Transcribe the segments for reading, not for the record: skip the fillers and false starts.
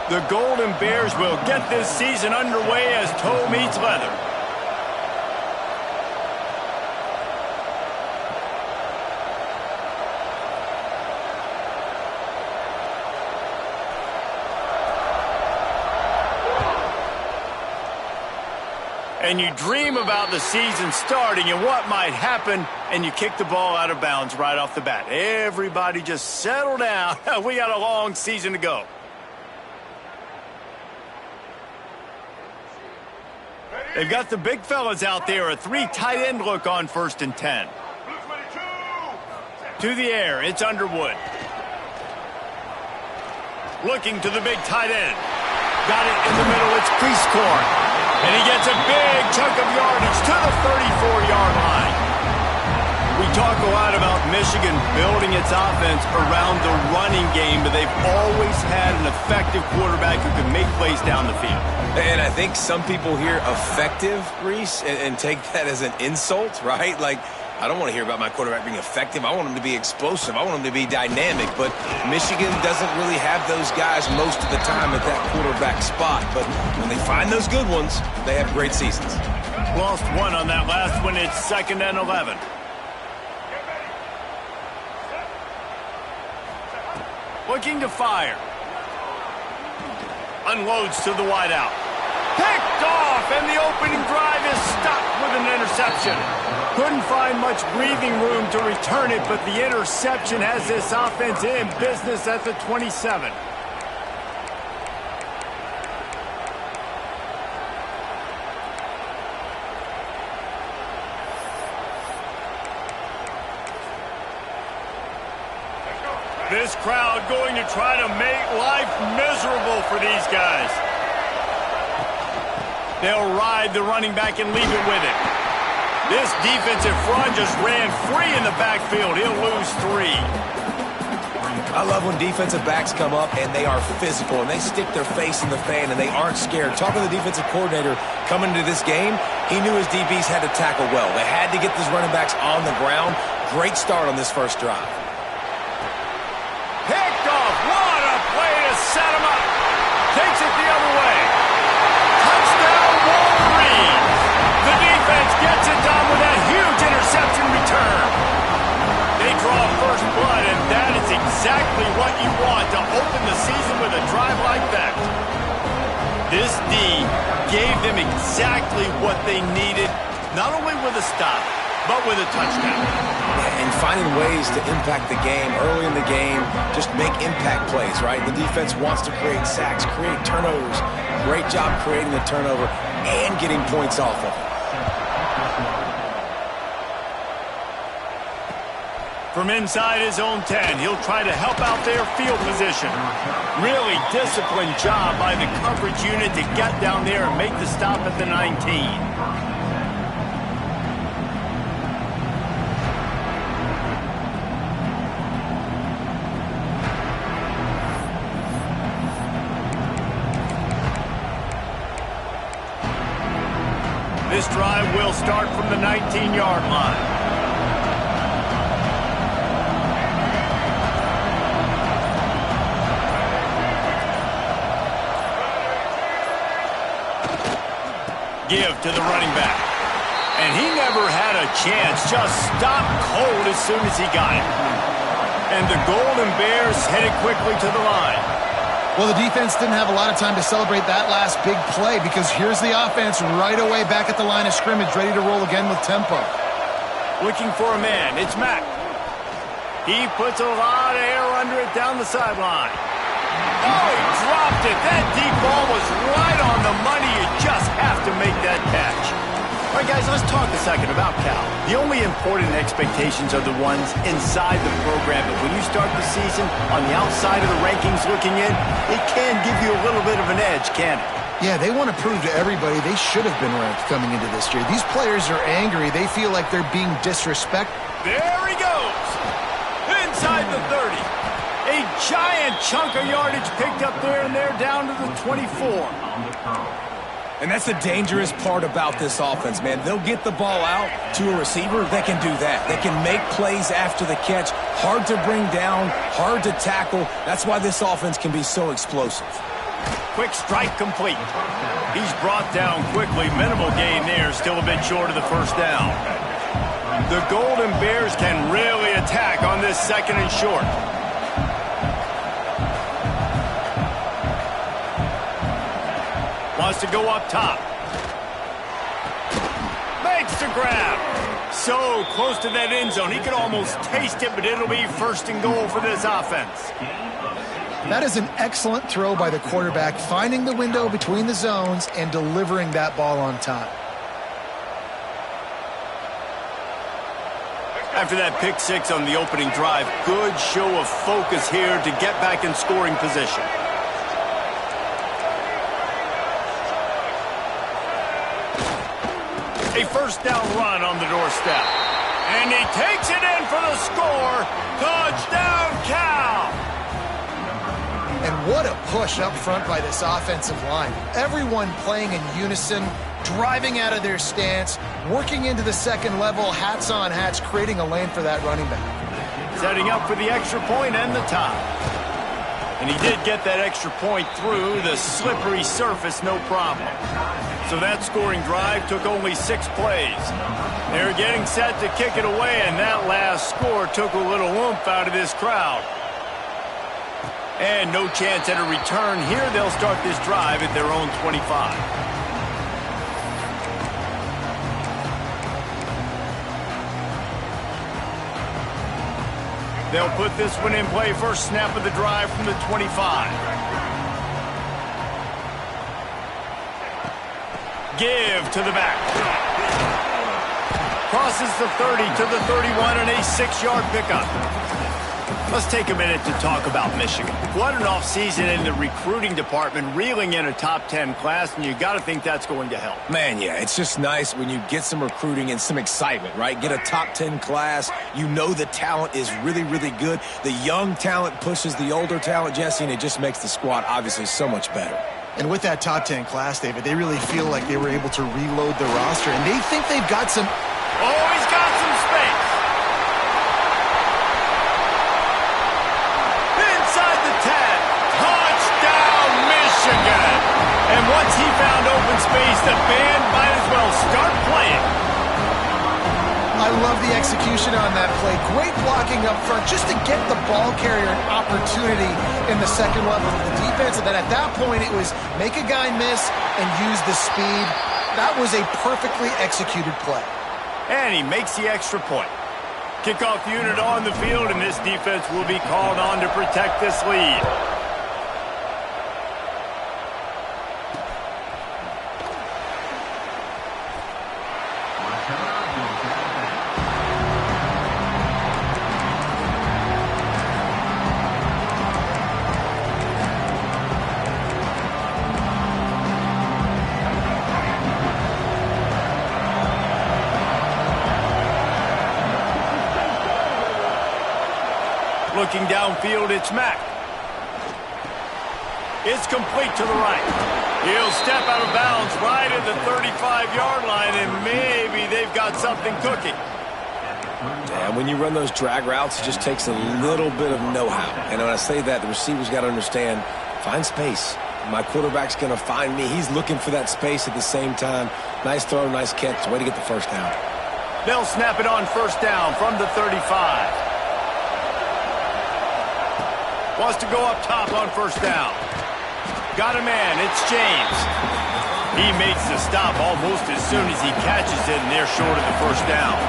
The Golden Bears will get this season underway as toe meets leather. And you dream about the season starting and what might happen, and you kick the ball out of bounds right off the bat. Everybody just settle down. We got a long season to go. They've got the big fellas out there, a 3 tight end look on 1st and 10. To the air, it's Underwood. Looking to the big tight end. Got it in the middle, it's Prieskorn. And he gets a big chunk of yardage to the 34-yard line. We talk a lot about Michigan building its offense around the running game, but they've always had an effective quarterback who can make plays down the field. And I think some people hear effective, Reese, and take that as an insult, right? Like, I don't want to hear about my quarterback being effective. I want him to be explosive. I want him to be dynamic. But Michigan doesn't really have those guys most of the time at that quarterback spot. But when they find those good ones, they have great seasons. Lost one on that last one. It's 2nd and 11. Looking to fire. Unloads to the wideout. Picked off, and the opening drive is stopped with an interception. Couldn't find much breathing room to return it, but the interception has this offense in business at the 27. This crowd going to try to make life miserable for these guys. They'll ride the running back and leave it with it. This defensive front just ran free in the backfield. He'll lose 3. I love when defensive backs come up and they are physical and they stick their face in the fan and they aren't scared. Talking to the defensive coordinator coming into this game, he knew his DBs had to tackle well. They had to get these running backs on the ground. Great start on this first drive. Picked off. What a play to set him up. Takes it the other way. Touchdown, Wolverines. The defense gets it done with that huge interception return. They draw first blood, and that is exactly what you want to open the season with a drive like that. This D gave them exactly what they needed, not only with a stop, but with a touchdown. And finding ways to impact the game early in the game, just make impact plays, right? The defense wants to create sacks, create turnovers. Great job creating the turnover and getting points off of it. From inside his own 10, he'll try to help out their field position. Really disciplined job by the coverage unit to get down there and make the stop at the 19. This drive will start from the 19-yard line. Give to the running back. And he never had a chance. Just stopped cold as soon as he got it. And the Golden Bears headed quickly to the line. Well, the defense didn't have a lot of time to celebrate that last big play because here's the offense right away back at the line of scrimmage, ready to roll again with tempo. Looking for a man. It's Mack. He puts a lot of air under it down the sideline. Oh, he dropped it. That deep ball was right on the money. You just have to make that catch. All right, guys, let's talk a second about Cal. The only important expectations are the ones inside the program, but when you start the season on the outside of the rankings looking in, it can give you a little bit of an edge, can't it? Yeah, they want to prove to everybody they should have been ranked coming into this year. These players are angry. They feel like they're being disrespected. There he goes. Inside the 30. A giant chunk of yardage picked up there, and they're down to the 24. And that's the dangerous part about this offense, man. They'll get the ball out to a receiver. They can do that. They can make plays after the catch. Hard to bring down, hard to tackle. That's why this offense can be so explosive. Quick strike complete. He's brought down quickly. Minimal gain there. Still a bit short of the first down. The Golden Bears can really attack on this second and short. Wants to go up top. Makes the grab. So close to that end zone. He could almost taste it, but it'll be first and goal for this offense. That is an excellent throw by the quarterback, finding the window between the zones and delivering that ball on time. After that pick six on the opening drive, good show of focus here to get back in scoring position. A first down run on the doorstep. And he takes it in for the score. Touchdown, Cal! And what a push up front by this offensive line. Everyone playing in unison, driving out of their stance, working into the second level, hats on hats, creating a lane for that running back. Setting up for the extra point and the tie. And he did get that extra point through the slippery surface, no problem. So that scoring drive took only 6 plays. They were getting set to kick it away, and that last score took a little oomph out of this crowd. And no chance at a return here. They'll start this drive at their own 25. They'll put this one in play first snap of the drive from the 25. Give to the back. Crosses the 30 to the 31 and a 6-yard pickup. Let's take a minute to talk about Michigan. What an offseason in the recruiting department, reeling in a top 10 class, and you got to think that's going to help. Man, yeah, it's just nice when you get some recruiting and some excitement, right? Get a top 10 class. You know the talent is really, really good. The young talent pushes the older talent, Jesse, and it just makes the squad obviously so much better. And with that top 10 class, David, they really feel like they were able to reload the roster, and they think they've got some... Oh, he's got some space. Inside the 10. Touchdown, Michigan. And once he found open space, the band might as well start playing. I love the execution on that play. Great blocking up front just to get the ball carrier an opportunity in the second level of the defense. And then at that point, it was make a guy miss and use the speed. That was a perfectly executed play. And he makes the extra point. Kickoff unit on the field, and this defense will be called on to protect this lead. Looking downfield, it's Mack. It's complete to the right. He'll step out of bounds right at the 35-yard line, and maybe they've got something cooking. And when you run those drag routes, it just takes a little bit of know-how. And when I say that, the receiver's got to understand, find space. My quarterback's going to find me. He's looking for that space at the same time. Nice throw, nice catch. Way to get the first down. They'll snap it on first down from the 35. Wants to go up top on first down. Got a man, it's James. He makes the stop almost as soon as he catches it, and they're short of the first down.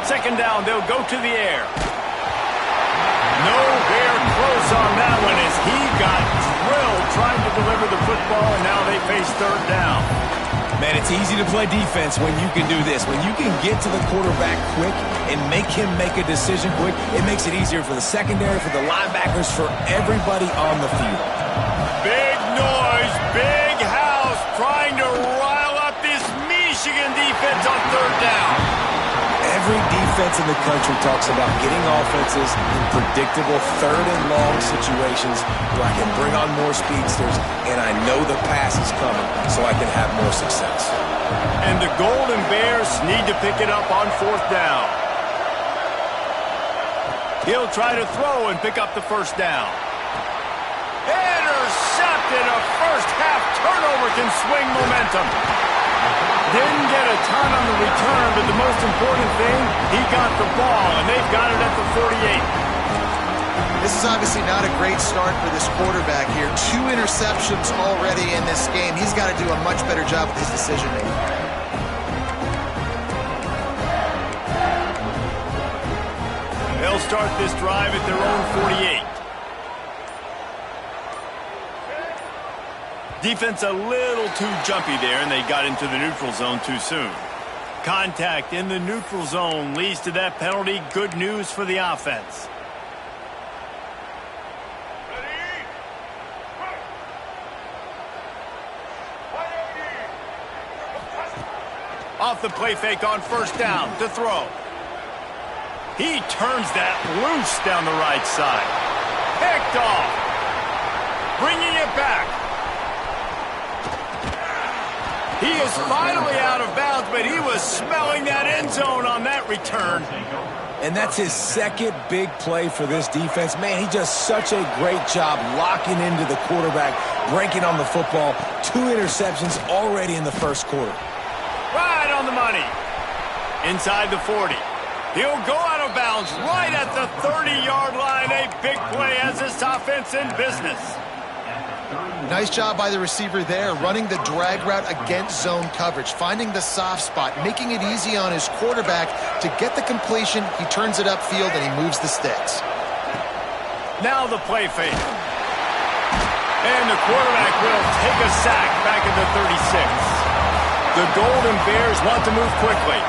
Second down, they'll go to the air. Nowhere close on that one as he got drilled trying to deliver the football, and now they face third down. Man, it's easy to play defense when you can do this. When you can get to the quarterback quick and make him make a decision quick, it makes it easier for the secondary, for the linebackers, for everybody on the field. Big noise, big house, trying to rile up this Michigan defense on third down. Every defense in the country talks about getting offenses in predictable third and long situations where I can bring on more speedsters and I know the pass is coming so I can have more success. And the Golden Bears need to pick it up on fourth down. He'll try to throw and pick up the first down. intercepted. A first-half turnover can swing momentum. Didn't get a ton on the return, but the most important thing, he got the ball, and they've got it at the 48. This is obviously not a great start for this quarterback here. 2 interceptions already in this game. He's got to do a much better job with his decision-making. They'll start this drive at their own 48. Defense a little too jumpy there, and they got into the neutral zone too soon. Contact in the neutral zone leads to that penalty. Good news for the offense. Off the play fake on first down to throw. He turns that loose down the right side. Picked off. Bringing it back. He is finally out of bounds, but he was smelling that end zone on that return. And that's his second big play for this defense. Man, he does such a great job locking into the quarterback, breaking on the football. 2 interceptions already in the first quarter. Right on the money. Inside the 40. He'll go out of bounds right at the 30-yard line. A big play as this offense in business. Nice job by the receiver there, running the drag route against zone coverage, finding the soft spot, making it easy on his quarterback to get the completion. He turns it upfield, and he moves the sticks. Now the play fake. And the quarterback will take a sack back at the 36. The Golden Bears want to move quickly.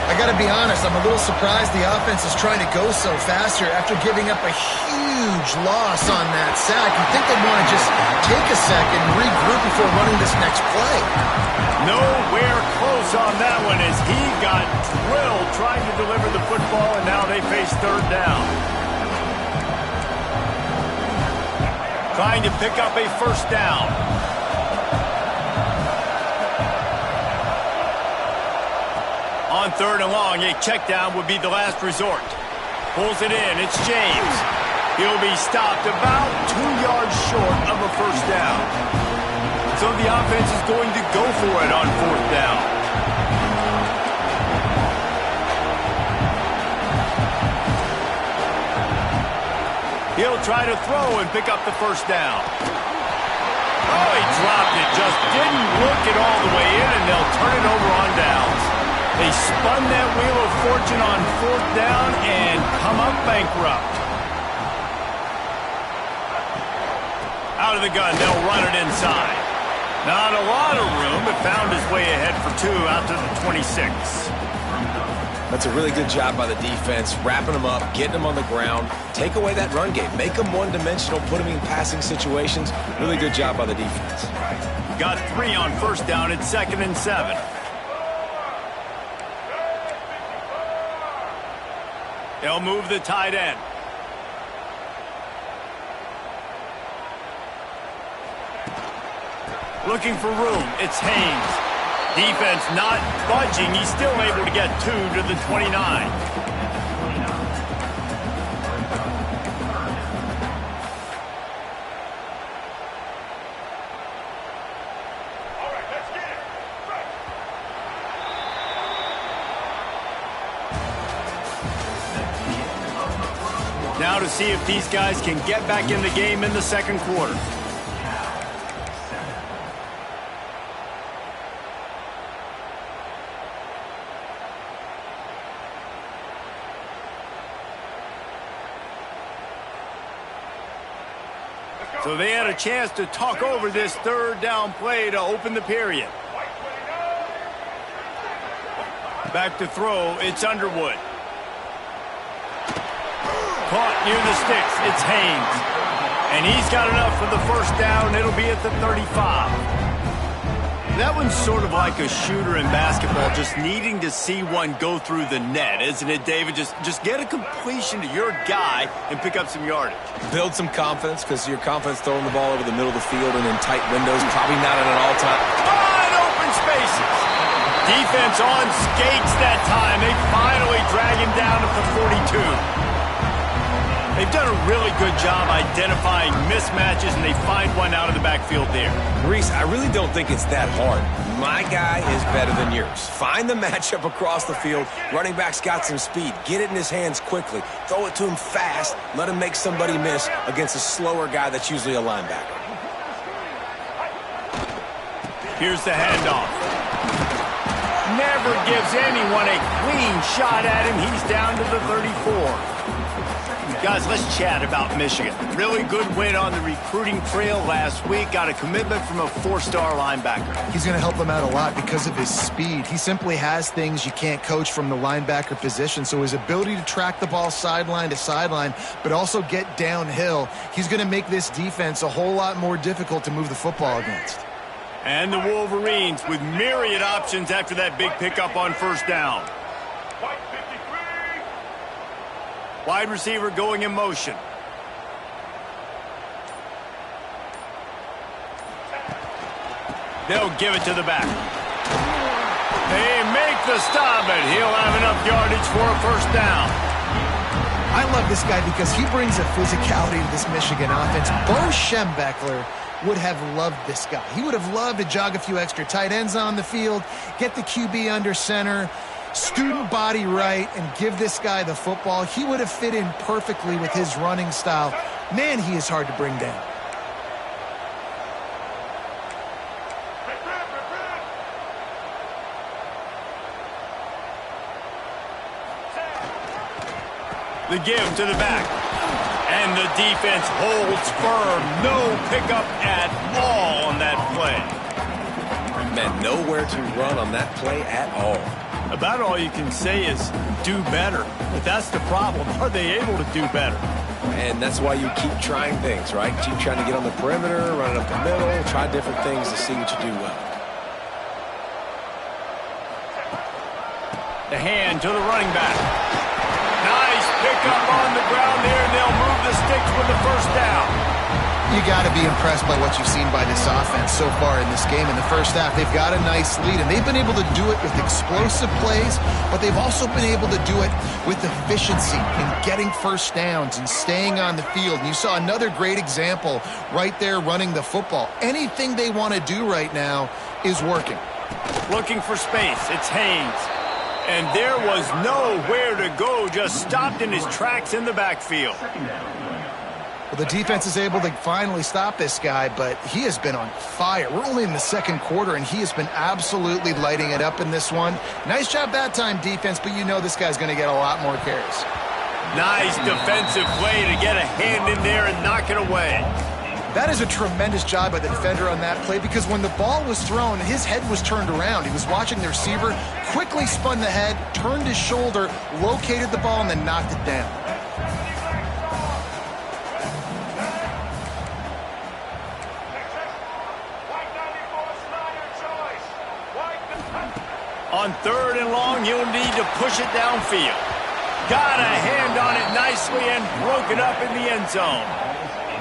I got to be honest, I'm a little surprised the offense is trying to go so fast here after giving up a huge loss on that sack. You'd think they'd want to just take a second and regroup before running this next play. Nowhere close on that one as he got drilled trying to deliver the football, and now they face third down. Trying to pick up a first down. On third and long, a check down would be the last resort. Pulls it in. It's James. He'll be stopped about 2 yards short of a first down. So the offense is going to go for it on fourth down. He'll try to throw and pick up the first down. Oh, he dropped it. Just didn't look it all the way in, and they'll turn it over on downs. They spun that wheel of fortune on fourth down and come up bankrupt. Out of the gun, they'll run it inside. Not a lot of room, but found his way ahead for 2 out to the 26. That's a really good job by the defense, wrapping them up, getting them on the ground, take away that run game, make them one-dimensional, put them in passing situations. Really good job by the defense. Got 3 on first down. It's 2nd and 7. They'll move the tight end. Looking for room. It's Haynes. Defense not budging. He's still able to get 2 to the 29. Now to see if these guys can get back in the game in the second quarter. So they had a chance to talk over this third down play to open the period. Back to throw, it's Underwood. Caught near the sticks, it's Haynes. And he's got enough for the first down. It'll be at the 35. That one's sort of like a shooter in basketball, just needing to see one go through the net, isn't it, David? Just get a completion to your guy and pick up some yardage. Build some confidence, because your confidence throwing the ball over the middle of the field and in tight windows, probably not at an all-time. Wide open spaces. Defense on skates that time. They finally drag him down at the 42. They've done a really good job identifying mismatches, and they find one out of the backfield there. Reese, I really don't think it's that hard. My guy is better than yours. Find the matchup across the field. Running back's got some speed. Get it in his hands quickly. Throw it to him fast. Let him make somebody miss against a slower guy that's usually a linebacker. Here's the handoff. Never gives anyone a clean shot at him. He's down to the 34. Guys, let's chat about Michigan. Really good win on the recruiting trail last week. Got a commitment from a 4-star linebacker. He's going to help them out a lot because of his speed. He simply has things you can't coach from the linebacker position. So his ability to track the ball sideline to sideline, but also get downhill, he's going to make this defense a whole lot more difficult to move the football against. And the Wolverines with myriad options after that big pickup on first down. Wide receiver going in motion. They'll give it to the back. They make the stop, and he'll have enough yardage for a first down. I love this guy because he brings a physicality to this Michigan offense. Bo Schembechler would have loved this guy. He would have loved to jog a few extra tight ends on the field, get the QB under center, student body right, and give this guy the football. He would have fit in perfectly with his running style. Man, he is hard to bring down. The give to the back. And the defense holds firm. No pickup at all on that play. Man, nowhere to run on that play at all. About all you can say is do better. But that's the problem. Are they able to do better? And that's why you keep trying things, right? Keep trying to get on the perimeter, run it up the middle, try different things to see what you do well. The hand to the running back. Nice pickup on the ground there, and they'll move the sticks with the first down. You got to be impressed by what you've seen by this offense so far in this game. In the first half, they've got a nice lead, and they've been able to do it with explosive plays, but they've also been able to do it with efficiency in getting first downs and staying on the field. And you saw another great example right there running the football. Anything they want to do right now is working. Looking for space. It's Haynes. And there was nowhere to go, just stopped in his tracks in the backfield. Well, the defense is able to finally stop this guy, but he has been on fire. We're only in the second quarter, and he has been absolutely lighting it up in this one. Nice job that time, defense, but you know this guy's going to get a lot more carries. Nice defensive play to get a hand in there and knock it away. That is a tremendous job by the defender on that play, because when the ball was thrown, his head was turned around. He was watching the receiver, quickly spun the head, turned his shoulder, located the ball, and then knocked it down. On third and long, you'll need to push it downfield. Got a hand on it nicely and broke it up in the end zone.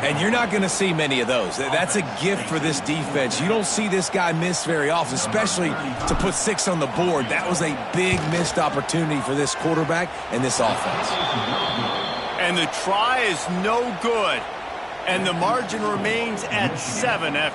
And you're not going to see many of those. That's a gift for this defense. You don't see this guy miss very often, especially to put 6 on the board. That was a big missed opportunity for this quarterback and this offense. And the try is no good. And the margin remains at 7 after